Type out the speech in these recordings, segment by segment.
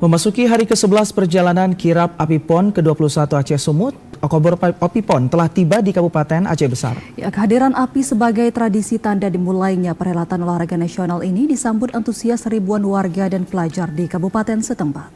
Memasuki hari ke-11 perjalanan kirap Api PON ke-21 Aceh Sumut, obor Api PON telah tiba di Kabupaten Aceh Besar. Ya, kehadiran api sebagai tradisi tanda dimulainya perhelatan olahraga nasional ini disambut antusias ribuan warga dan pelajar di kabupaten setempat.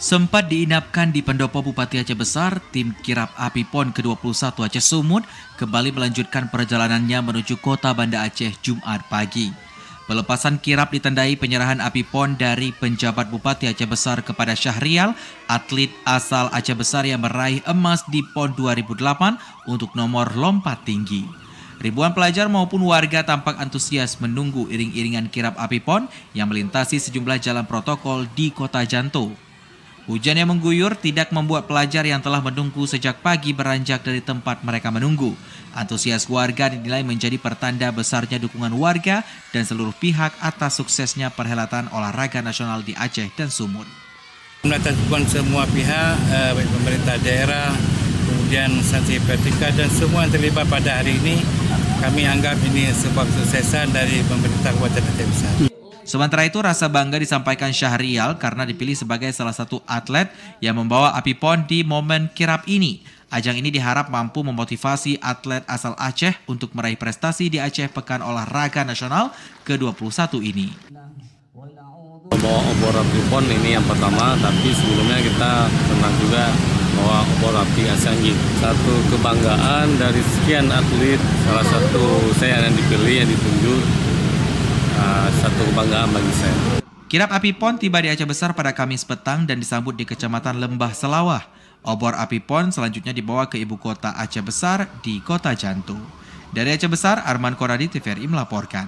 Sempat diinapkan di pendopo Bupati Aceh Besar, tim kirap Api PON ke-21 Aceh Sumut kembali melanjutkan perjalanannya menuju kota Banda Aceh Jumat pagi. Pelepasan kirap ditandai penyerahan Api PON dari penjabat Bupati Aceh Besar kepada Syahrial, atlet asal Aceh Besar yang meraih emas di PON 2008 untuk nomor lompat tinggi. Ribuan pelajar maupun warga tampak antusias menunggu iring-iringan kirap Api PON yang melintasi sejumlah jalan protokol di Kota Janto. Hujan yang mengguyur tidak membuat pelajar yang telah menunggu sejak pagi beranjak dari tempat mereka menunggu. Antusias warga dinilai menjadi pertanda besarnya dukungan warga dan seluruh pihak atas suksesnya perhelatan olahraga nasional di Aceh dan Sumut. Atas dukungan semua pihak, baik pemerintah daerah, kemudian instansi PTK dan semua yang terlibat pada hari ini, kami anggap ini sebuah kesuksesan dari pemerintah Kabupaten Aceh Besar. Sementara itu, rasa bangga disampaikan Syahrial karena dipilih sebagai salah satu atlet yang membawa Api PON di momen kirap ini. Ajang ini diharap mampu memotivasi atlet asal Aceh untuk meraih prestasi di Aceh Pekan Olahraga Nasional ke-21 ini. Membawa obor Api PON ini yang pertama, tapi sebelumnya kita senang juga bawa obor api Asanggi. Satu kebanggaan dari sekian atlet, salah satu saya yang dipilih, yang ditunjuk. Satu kebanggaan bagi saya. Kirap Api PON tiba di Aceh Besar pada Kamis petang dan disambut di Kecamatan Lembah Selawah. Obor Api PON selanjutnya dibawa ke ibu kota Aceh Besar di Kota Janto. Dari Aceh Besar, Arman Koradi, TVRI melaporkan.